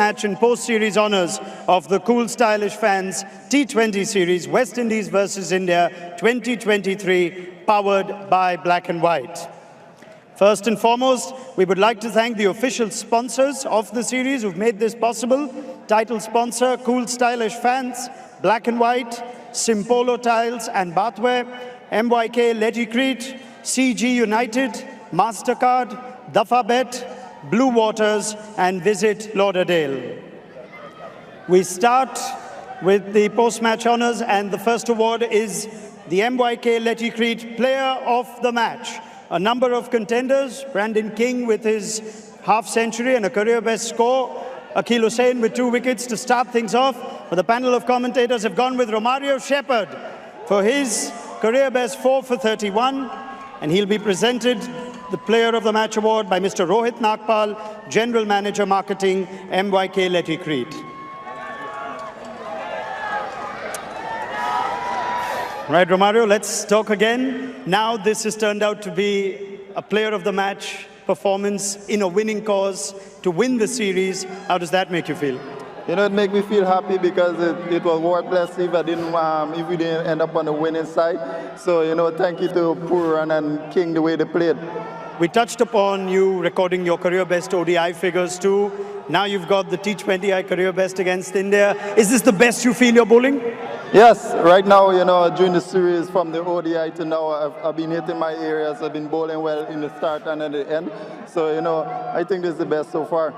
post-match and post-series honors of the Cool Stylish Fans T20 Series, West Indies versus India 2023, powered by Black and White. First and foremost, we would like to thank the official sponsors of the series who've made this possible. Title sponsor, Cool Stylish Fans, Black and White, Simpolo Tiles and Bathware, MYK Legicrete, CG United, MasterCard, Dafabet, Blue Waters, and Visit Lauderdale. We start with the post-match honors, and the first award is the MYK Legicrete Player of the Match. A number of contenders: Brandon King with his half-century and a career-best score, Akhil Hussain with 2 wickets to start things off. But the panel of commentators have gone with Romario Shepherd for his career-best 4 for 31, and he'll be presented the Player of the Match award by Mr. Rohit Nagpal, General Manager Marketing, MYK Legicrete. Right, Romario, let's talk again. Now this has turned out to be a Player of the Match performance in a winning cause to win the series. How does that make you feel? You know, it makes me feel happy because it was worthless if if we didn't end up on the winning side. So, you know, thank you to Puran and King the way they played. We touched upon you recording your career best ODI figures too. Now you've got the T20I career best against India. Is this the best you feel you're bowling? Yes, right now, you know, during the series from the ODI to now, I've been hitting my areas. I've been bowling well in the start and at the end. So, you know, I think this is the best so far.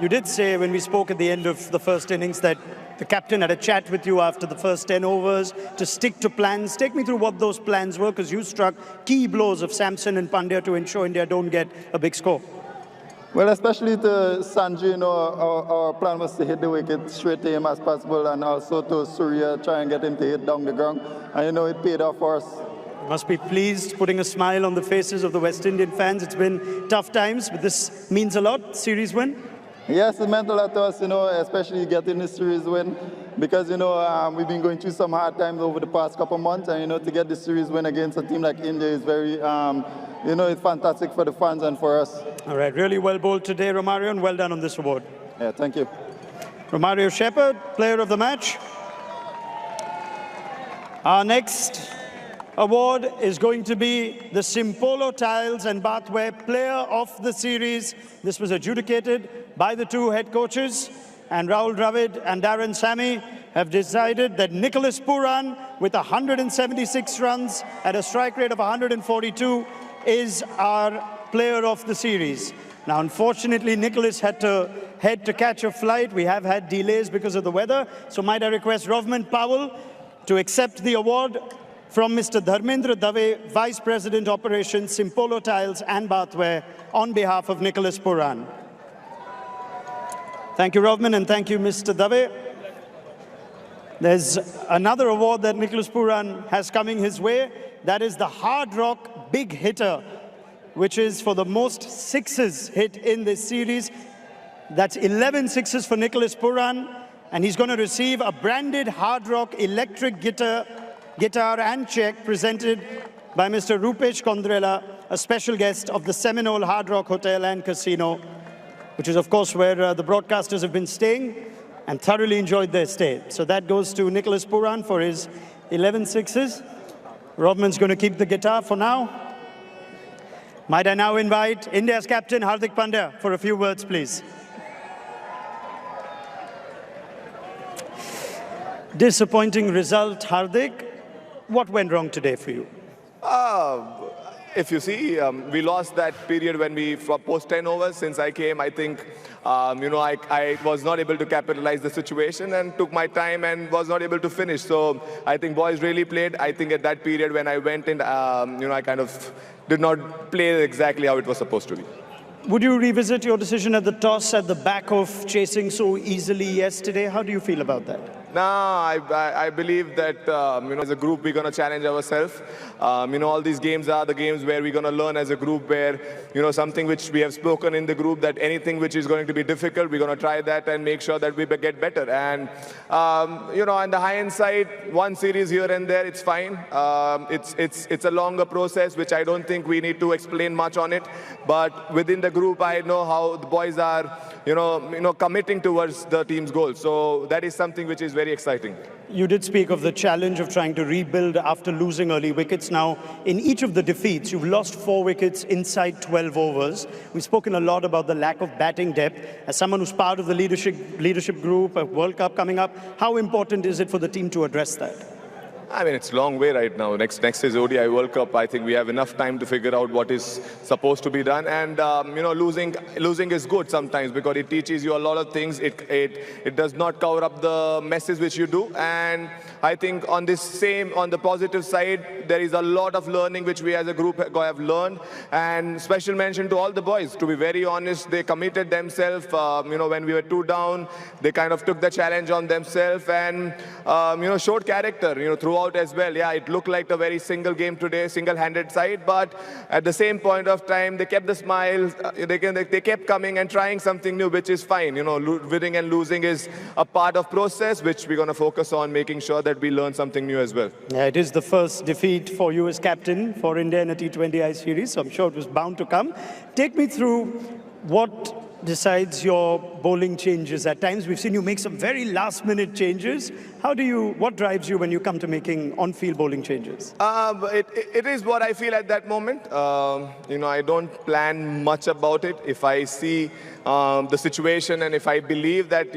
You did say when we spoke at the end of the first innings that the captain had a chat with you after the first 10 overs to stick to plans. Take me through what those plans were, because you struck key blows of Samson and Pandya to ensure India don't get a big score. Well, especially to Sanju, you know, our plan was to hit the wicket straight to him as possible, and also to Surya, try and get him to hit down the ground. And, you know, it paid off for us. You must be pleased, putting a smile on the faces of the West Indian fans. It's been tough times, but this means a lot. Series win? Yes, it meant a lot to us, you know, especially getting the series win, because, you know, we've been going through some hard times over the past couple of months, and, you know, to get the series win against a team like India is very, you know, it's fantastic for the fans and for us. All right, really well bowled today, Romario, and well done on this award. Yeah, thank you. Romario Shepherd, Player of the Match. Our next award is going to be the Simpolo Tiles and Bathware Player of the Series. This was adjudicated by the 2 head coaches, and Rahul Dravid and Darren Sammy have decided that Nicholas Puran, with 176 runs at a strike rate of 142, is our Player of the Series. Now, unfortunately, Nicholas had to head to catch a flight. We have had delays because of the weather. So might I request Rovman Powell to accept the award from Mr. Dharmendra Dave, Vice President Operations, Simpolo Tiles and Bathware, on behalf of Nicholas Puran. Thank you, Rovman, and thank you, Mr. Dave. There's another award that Nicholas Puran has coming his way. That is the Hard Rock Big Hitter, which is for the most sixes hit in this series. That's 11 sixes for Nicholas Puran, and he's going to receive a branded Hard Rock electric guitar and check presented by Mr. Rupesh Kondrela, a special guest of the Seminole Hard Rock Hotel and Casino, which is, of course, where the broadcasters have been staying and thoroughly enjoyed their stay. So that goes to Nicholas Puran for his 11 sixes. Robman's going to keep the guitar for now. Might I now invite India's captain, Hardik Pandya, for a few words, please. Disappointing result, Hardik. What went wrong today for you? If you see, we lost that period when we post 10 overs. Since I came, I think, you know, I was not able to capitalize the situation and took my time and was not able to finish. So I think boys really played. I think at that period when I went in, you know, I kind of did not play exactly how it was supposed to be. Would you revisit your decision at the toss at the back of chasing so easily yesterday? How do you feel about that? No, I believe that, you know, as a group, we're going to challenge ourselves. You know, all these games are the games where we're going to learn as a group, where, you know, something which we have spoken in the group, that anything which is going to be difficult, we're going to try that and make sure that we get better. And, you know, on the high-end side, one series here and there, it's fine. It's a longer process, which I don't think we need to explain much on it. But within the group, I know how the boys are committing towards the team's goals. So that is something which is very exciting. You did speak of the challenge of trying to rebuild after losing early wickets. Now, in each of the defeats, you've lost 4 wickets inside 12 overs. We've spoken a lot about the lack of batting depth. As someone who's part of the leadership group, a World Cup coming up, how important is it for the team to address that? I mean, it's a long way right now. Next is ODI World Cup. I think we have enough time to figure out what is supposed to be done. And losing is good sometimes because it teaches you a lot of things. It does not cover up the messes which you do. And I think on the positive side, there is a lot of learning which we as a group have learned. And special mention to all the boys. To be very honest, they committed themselves. When we were 2 down, they kind of took the challenge on themselves and showed character. Throughout as well. Yeah, it looked like a very single game today, single-handed side, but at the same point of time, they kept the smiles. They kept coming and trying something new, which is fine. Winning and losing is a part of process, which we're going to focus on making sure that we learn something new as well. Yeah, it is the first defeat for you as captain for India in a T20I series, so I'm sure it was bound to come. Take me through what decides your bowling changes. At times we've seen you make some very last-minute changes. What drives you when you come to making on-field bowling changes? It is what I feel at that moment. I don't plan much about it. If I see the situation and if I believe that,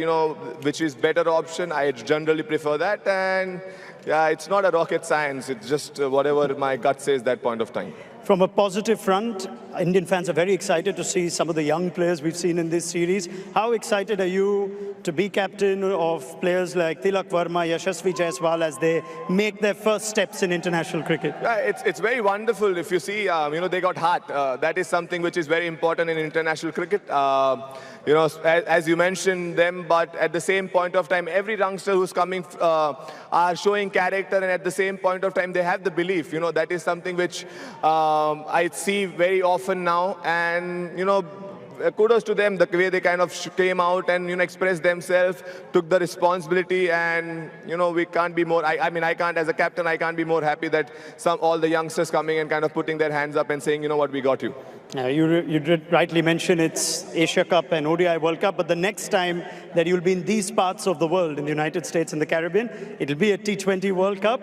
which is better option, I generally prefer that. And yeah, it's not a rocket science. It's just whatever my gut says that point of time. From a positive front, Indian fans are very excited to see some of the young players we've seen in this series. How excited are you to be captain of players like Tilak Verma, Yashasvi Jaiswal as they make their first steps in international cricket? Yeah, it's very wonderful. If you see, they got heart. That is something which is very important in international cricket. As you mentioned them, but at the same point of time, every youngster who's coming are showing character, and at the same point of time, they have the belief. That is something which I see very often now, and kudos to them, the way they kind of came out and expressed themselves, took the responsibility, and we can't be more. I mean, I can't as a captain, I can't be more happy that all the youngsters coming and kind of putting their hands up and saying, what, we got you. You did rightly mention it's Asia Cup and ODI World Cup, but the next time that you'll be in these parts of the world, in the United States and the Caribbean, it'll be a T20 World Cup.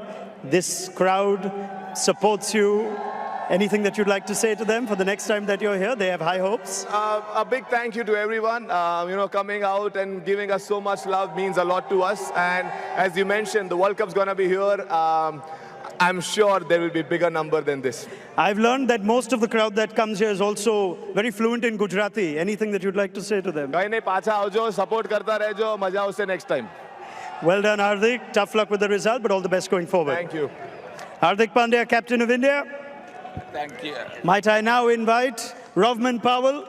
This crowd supports you. Anything that you'd like to say to them for the next time that you're here? They have high hopes. A big thank you to everyone. Coming out and giving us so much love means a lot to us. And as you mentioned, the World Cup's going to be here. I'm sure there will be a bigger number than this. I've learned that most of the crowd that comes here is also very fluent in Gujarati. Anything that you'd like to say to them? Support karta rehjo, maja usse next time. Well done, Hardik. Tough luck with the result, but all the best going forward. Thank you. Hardik Pandya, captain of India. Thank you. Might I now invite Rovman Powell,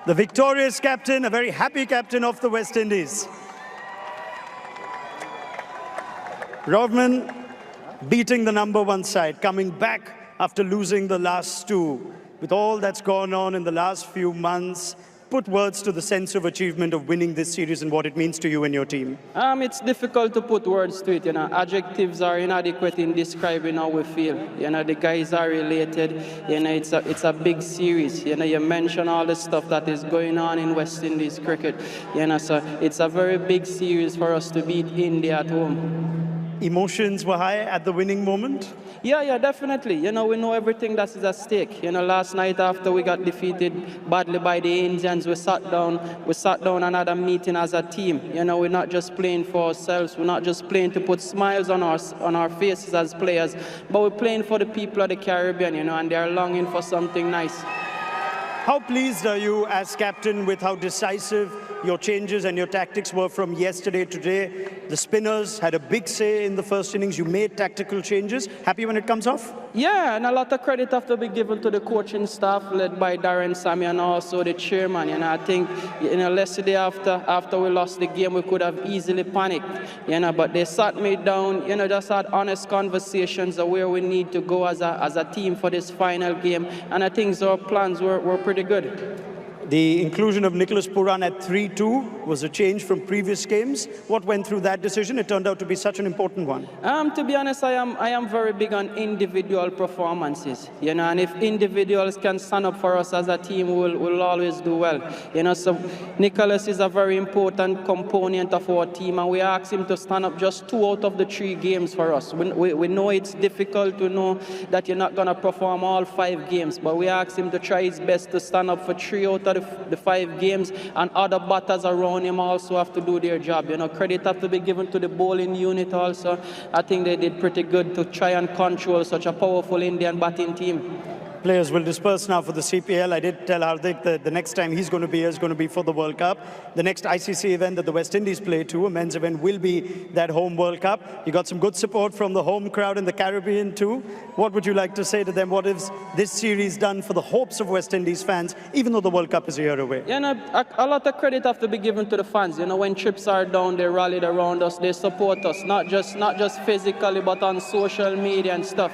the victorious captain, a very happy captain of the West Indies. Rovman beating the #1 side, coming back after losing the last 2. With all that's gone on in the last few months, put words to the sense of achievement of winning this series and what it means to you and your team. It's difficult to put words to it. Adjectives are inadequate in describing how we feel. The guys are related. It's a big series. You mention all the stuff that is going on in West Indies cricket. So it's a very big series for us to beat India at home. Emotions were high at the winning moment? Yeah, definitely. We know everything that is at stake. Last night after we got defeated badly by the Indians, we sat down and had a meeting as a team. We're not just playing for ourselves. We're not just playing to put smiles on our faces as players, but we're playing for the people of the Caribbean, and they're longing for something nice. How pleased are you as captain with how decisive your changes and your tactics were from yesterday to today? The spinners had a big say in the first innings. You made tactical changes. Happy when it comes off? Yeah, and a lot of credit have to be given to the coaching staff led by Darren Sammy and also the chairman. I think yesterday after we lost the game, we could have easily panicked. But they sat me down. Just had honest conversations of where we need to go as a team for this final game. And I think our plans were pretty good. The inclusion of Nicholas Puran at 3-2 was a change from previous games. What went through that decision? It turned out to be such an important one. To be honest, I am very big on individual performances, and if individuals can stand up for us as a team, we'll always do well, so Nicholas is a very important component of our team, and we asked him to stand up just 2 out of the 3 games for us. We know it's difficult to know that you're not going to perform all 5 games, but we asked him to try his best to stand up for 3 out of the 5 games, and other batters around him also have to do their job. Credit have to be given to the bowling unit also. I think they did pretty good to try and control such a powerful Indian batting team. Players will disperse now for the CPL. I did tell Hardik that the next time he's going to be here is going to be for the World Cup. The next ICC event that the West Indies play too, a men's event, will be that home World Cup. You got some good support from the home crowd in the Caribbean too. What would you like to say to them? What has this series done for the hopes of West Indies fans, even though the World Cup is a year away? A lot of credit have to be given to the fans. When trips are down, they rallied around us, they support us, not just physically, but on social media and stuff.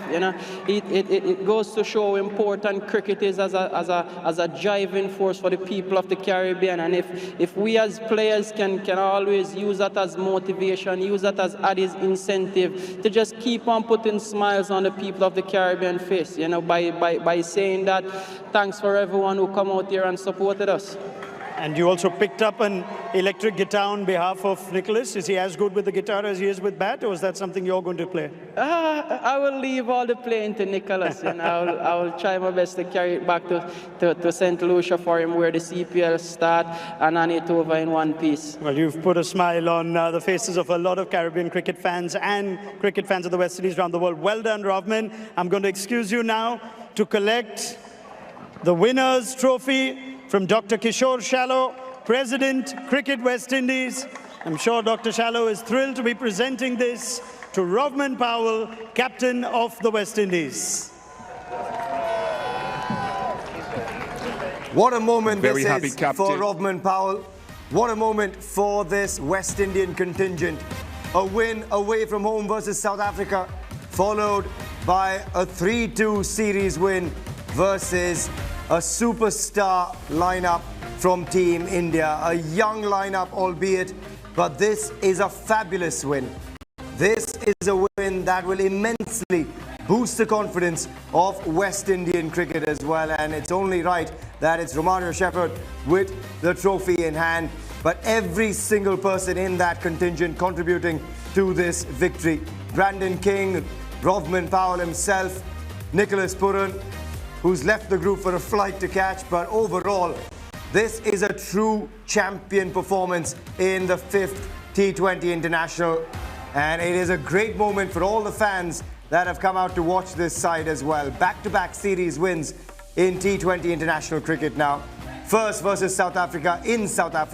It goes to show important cricket is as a driving force for the people of the Caribbean, and if we as players can always use that as motivation, use that as added incentive to just keep on putting smiles on the people of the Caribbean face, by saying that thanks for everyone who come out here and supported us. And you also picked up an electric guitar on behalf of Nicholas. Is he as good with the guitar as he is with bat, or is that something you're going to play? I will leave all the playing to Nicholas, and I will try my best to carry it back to St. Lucia for him, where the CPL start, and hand it over in one piece. Well, you've put a smile on the faces of a lot of Caribbean cricket fans and cricket fans of the West Indies around the world. Well done, Rovman. I'm going to excuse you now to collect the winner's trophy from Dr. Kishore Shallow, President, Cricket West Indies. I'm sure Dr. Shallow is thrilled to be presenting this to Rovman Powell, Captain of the West Indies. What a moment Very this happy is captain. for Rovman Powell. What a moment for this West Indian contingent. A win away from home versus South Africa, followed by a 3-2 series win versus a superstar lineup from Team India. A young lineup, albeit, but this is a fabulous win. This is a win that will immensely boost the confidence of West Indian cricket as well. And it's only right that it's Romario Shepherd with the trophy in hand. But every single person in that contingent contributing to this victory. Brandon King, Rovman Powell himself, Nicholas Puran, who's left the group for a flight to catch. But overall, this is a true champion performance in the 5th T20 International. And it is a great moment for all the fans that have come out to watch this side as well. Back-to-back series wins in T20 International cricket now. First versus South Africa in South Africa.